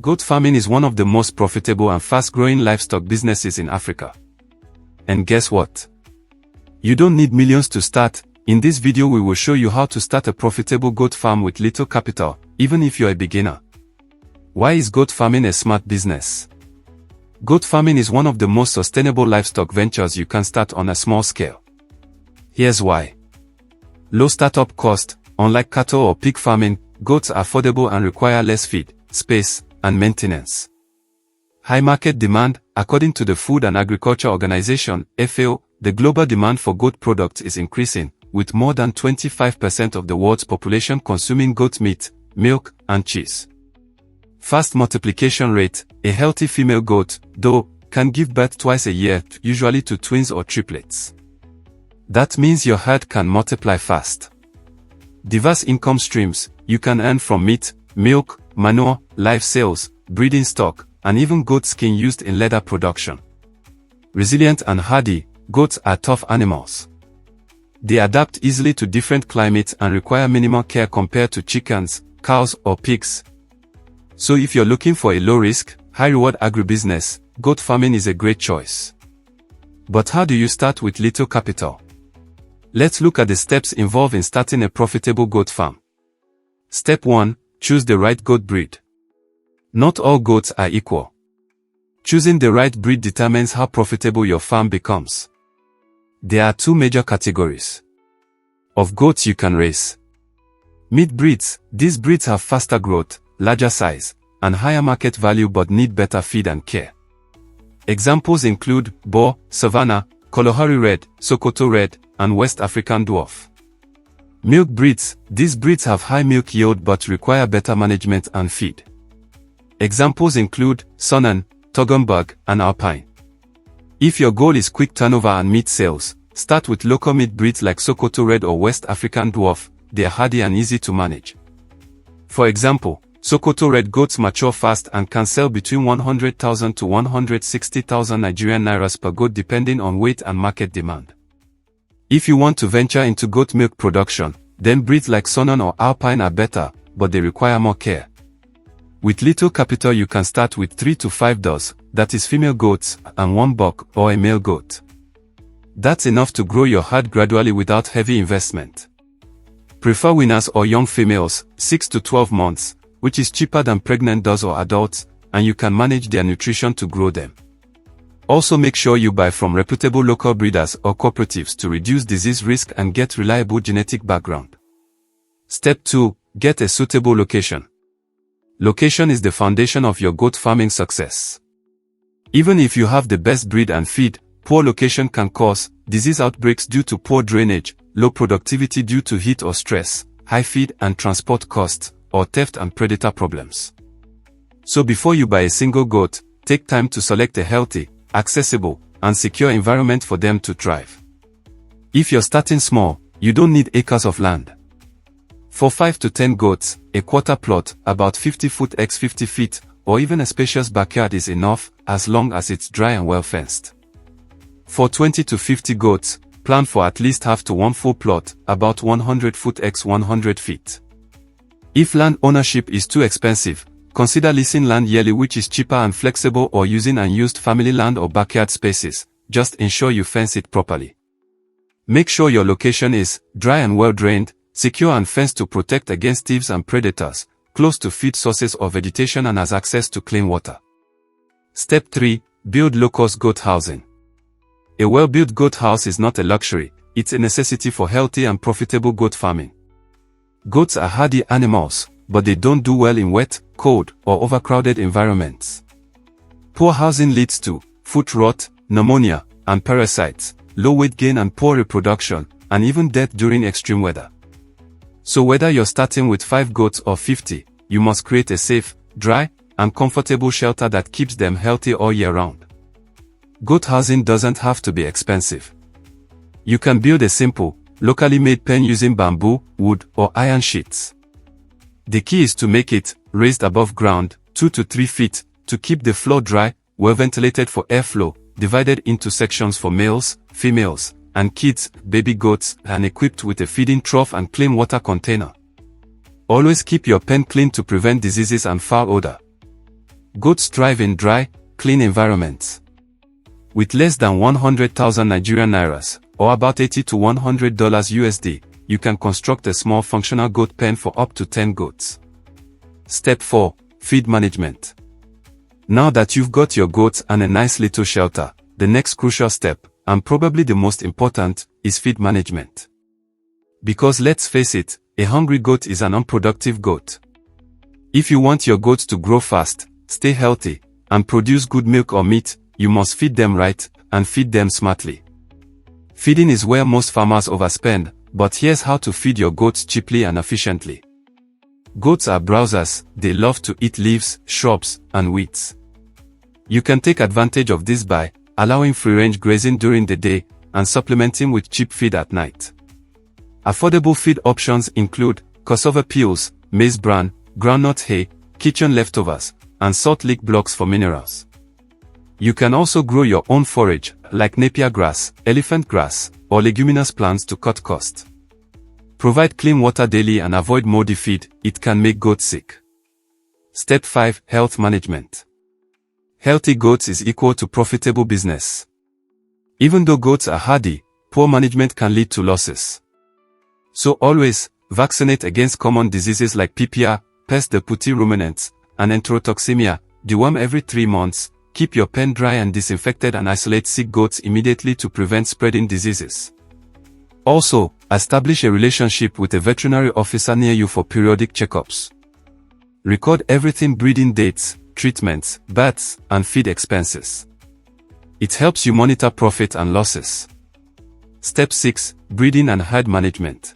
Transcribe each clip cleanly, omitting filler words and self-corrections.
Goat farming is one of the most profitable and fast-growing livestock businesses in Africa. And guess what? You don't need millions to start. In this video we will show you how to start a profitable goat farm with little capital, even if you're a beginner. Why is goat farming a smart business? Goat farming is one of the most sustainable livestock ventures you can start on a small scale. Here's why. Low startup cost. Unlike cattle or pig farming, goats are affordable and require less feed, space, and maintenance. High market demand. According to the Food and Agriculture Organization, FAO, the global demand for goat products is increasing, with more than 25% of the world's population consuming goat meat, milk, and cheese. Fast multiplication rate. A healthy female goat, though, can give birth twice a year, usually to twins or triplets. That means your herd can multiply fast. Diverse income streams. You can earn from meat, milk, manure, live sales, breeding stock, and even goat skin used in leather production. Resilient and hardy. Goats are tough animals. They adapt easily to different climates and require minimal care compared to chickens, cows, or pigs. So if you're looking for a low-risk, high-reward agribusiness, goat farming is a great choice. But how do you start with little capital? Let's look at the steps involved in starting a profitable goat farm. Step 1. Choose the right goat breed. Not all goats are equal. Choosing the right breed determines how profitable your farm becomes. There are two major categories of goats you can raise. Meat breeds. These breeds have faster growth, larger size, and higher market value but need better feed and care. Examples include Boer, Savannah, Kalahari Red, Sokoto Red, and West African Dwarf. Milk breeds. These breeds have high milk yield but require better management and feed. Examples include Saanen, Toggenburg, and Alpine. If your goal is quick turnover and meat sales, start with local meat breeds like Sokoto Red or West African Dwarf. They are hardy and easy to manage. For example, Sokoto Red goats mature fast and can sell between 100,000 to 160,000 Nigerian Nairas per goat depending on weight and market demand. If you want to venture into goat milk production, then breeds like Saanen or Alpine are better, but they require more care. With little capital you can start with 3 to 5 does, that is female goats, and 1 buck or a male goat. That's enough to grow your herd gradually without heavy investment. Prefer weaners or young females, 6 to 12 months, which is cheaper than pregnant does or adults, and you can manage their nutrition to grow them. Also make sure you buy from reputable local breeders or cooperatives to reduce disease risk and get reliable genetic background. Step 2. Get a suitable location. Location is the foundation of your goat farming success. Even if you have the best breed and feed, poor location can cause disease outbreaks due to poor drainage, low productivity due to heat or stress, high feed and transport costs, or theft and predator problems. So before you buy a single goat, take time to select a healthy, accessible, and secure environment for them to thrive. If you're starting small, you don't need acres of land. For 5 to 10 goats, a quarter plot, about 50 foot x 50 feet, or even a spacious backyard is enough, as long as it's dry and well fenced. For 20 to 50 goats, plan for at least half to 1 full plot, about 100 foot x 100 feet. If land ownership is too expensive, consider leasing land yearly, which is cheaper and flexible, or using unused family land or backyard spaces. Just ensure you fence it properly. Make sure your location is dry and well drained, secure and fenced to protect against thieves and predators, close to feed sources or vegetation, and has access to clean water. Step 3. Build low-cost goat housing. A well-built goat house is not a luxury, it's a necessity for healthy and profitable goat farming. Goats are hardy animals, but they don't do well in wet, cold, or overcrowded environments. Poor housing leads to foot rot, pneumonia, and parasites, low weight gain and poor reproduction, and even death during extreme weather. So whether you're starting with 5 goats or 50, you must create a safe, dry, and comfortable shelter that keeps them healthy all year round. Goat housing doesn't have to be expensive. You can build a simple, locally made pen using bamboo, wood, or iron sheets. The key is to make it raised above ground, 2 to 3 feet, to keep the floor dry, well ventilated for airflow, divided into sections for males, females, and kids, baby goats, and equipped with a feeding trough and clean water container. Always keep your pen clean to prevent diseases and foul odor. goats thrive in dry, clean environments. With less than 100,000 Nigerian Nairas, or about $80 to $100 USD, you can construct a small functional goat pen for up to 10 goats. Step 4. Feed management. Now that you've got your goats and a nice little shelter, the next crucial step, and probably the most important, is feed management. Because let's face it, a hungry goat is an unproductive goat. If you want your goats to grow fast, stay healthy, and produce good milk or meat, you must feed them right, and feed them smartly. Feeding is where most farmers overspend, but here's how to feed your goats cheaply and efficiently. Goats are browsers, they love to eat leaves, shrubs, and weeds. You can take advantage of this by allowing free-range grazing during the day, and supplementing with cheap feed at night. Affordable feed options include cassava peels, maize bran, groundnut hay, kitchen leftovers, and salt lick blocks for minerals. You can also grow your own forage, like napier grass, elephant grass, or leguminous plants to cut costs. Provide clean water daily and avoid moldy feed, it can make goats sick. Step 5. Health management. Healthy goats is equal to profitable business. Even though goats are hardy, poor management can lead to losses. So always, vaccinate against common diseases like PPR, pest de petit ruminants, and enterotoxemia, deworm every 3 months, keep your pen dry and disinfected and isolate sick goats immediately to prevent spreading diseases. Also, establish a relationship with a veterinary officer near you for periodic checkups. Record everything: breeding dates, treatments, baths, and feed expenses. It helps you monitor profit and losses. Step 6. Breeding and herd management.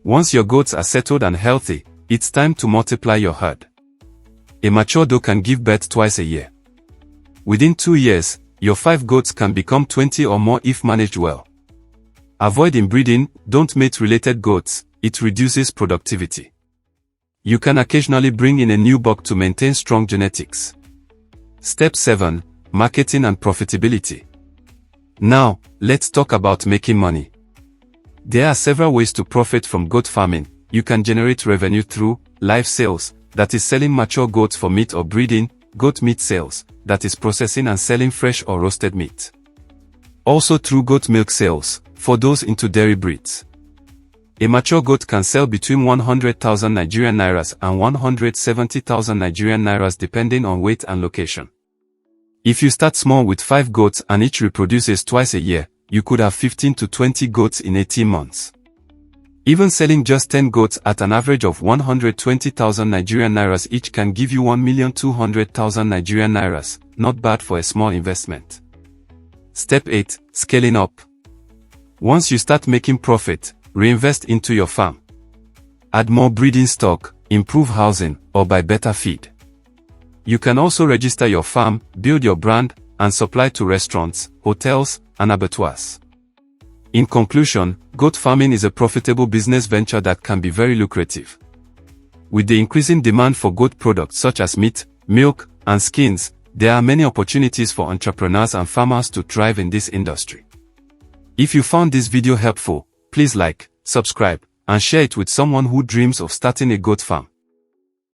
Once your goats are settled and healthy, it's time to multiply your herd. A mature doe can give birth twice a year. Within 2 years, your 5 goats can become 20 or more if managed well. Avoid inbreeding, don't mate related goats, it reduces productivity. You can occasionally bring in a new buck to maintain strong genetics. Step 7. Marketing and profitability. Now, let's talk about making money. There are several ways to profit from goat farming. You can generate revenue through live sales, that is selling mature goats for meat or breeding, goat meat sales, that is processing and selling fresh or roasted meat. Also through goat milk sales, for those into dairy breeds. A mature goat can sell between 100,000 Nigerian Nairas and 170,000 Nigerian Nairas depending on weight and location. If you start small with 5 goats and each reproduces twice a year, you could have 15 to 20 goats in 18 months. Even selling just 10 goats at an average of 120,000 Nigerian Nairas each can give you 1,200,000 Nigerian Nairas, not bad for a small investment. Step 8. Scaling up. Once you start making profit, reinvest into your farm. Add more breeding stock, improve housing, or buy better feed. You can also register your farm, build your brand, and supply to restaurants, hotels, and abattoirs. In conclusion, goat farming is a profitable business venture that can be very lucrative. With the increasing demand for goat products such as meat, milk, and skins, there are many opportunities for entrepreneurs and farmers to thrive in this industry. If you found this video helpful, please like, subscribe, and share it with someone who dreams of starting a goat farm.